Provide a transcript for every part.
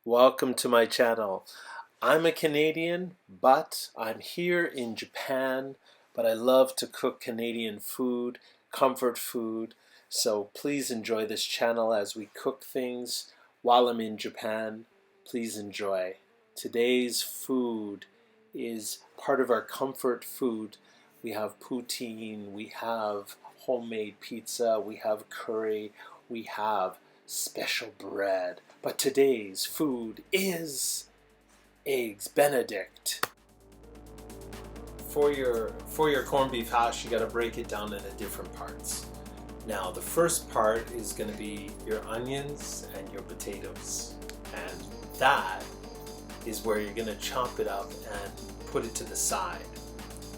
Welcome to my channel. I'm a Canadian, but I'm here in Japan, but I love to cook Canadian food, comfort food, so please enjoy this channel as we cook things while I'm in Japan. Please enjoy. Today's food is part of our comfort food. We have poutine, we have homemade pizza, we have curry, we have special bread. But today's food is eggs Benedict. For your corned beef hash, you got to break it down into different parts. Now the first part is going to be your onions and your potatoes, and that is where you're going to chop it up and put it to the side.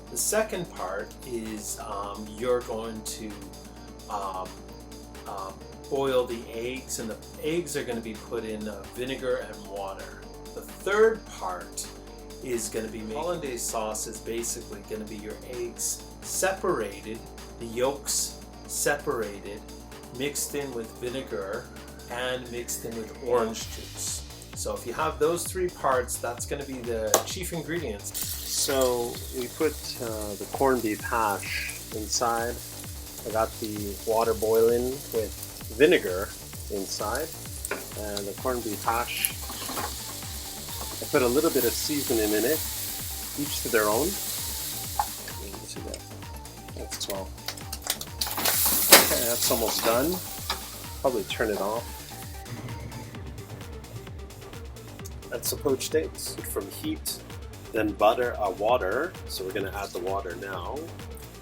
The second part is you're going to boil the eggs, and the eggs are going to be put in vinegar and water. The third part is going to be Hollandaise sauce. Is basically going to be your eggs separated, the yolks separated, mixed in with vinegar and mixed in with orange juice. So if you have those three parts, that's going to be the chief ingredients. So we put the corned beef hash inside. I got the water boiling with vinegar inside, and the corned beef hash, I put a little bit of seasoning in it, each to their own. You can see that. That's 12. Okay, that's almost done. Probably turn it off. That's the poached eggs from heat, then water. So we're going to add the water now.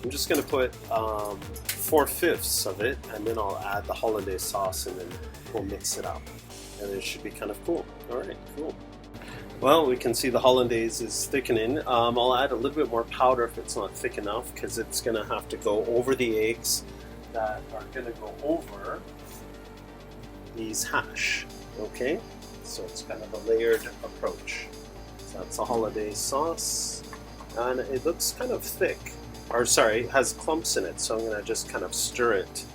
I'm just going to put 4/5 of it, and then I'll add the hollandaise sauce, and then we'll mix it up. And it should be kind of cool. Alright, cool. Well, we can see the hollandaise is thickening. I'll add a little bit more powder if it's not thick enough, because it's going to have to go over the eggs that are going to go over these hash. Okay? So it's kind of a layered approach. So that's the hollandaise sauce, and it looks kind of thick. Or sorry, it has clumps in it, so I'm going to just kind of stir it.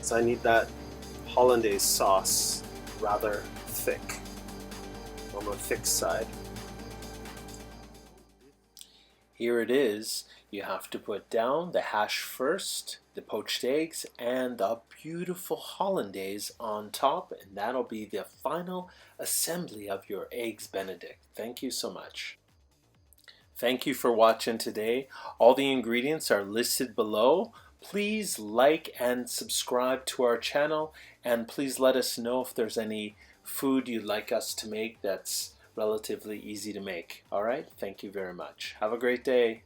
So I need that hollandaise sauce rather thick, on the thick side. Here it is. You have to put down the hash first, the poached eggs, and the beautiful hollandaise on top, and that'll be the final assembly of your eggs Benedict. Thank you so much. Thank you for watching today. All the ingredients are listed below. Please like and subscribe to our channel, and please let us know if there's any food you'd like us to make that's relatively easy to make. Alright, thank you very much. Have a great day.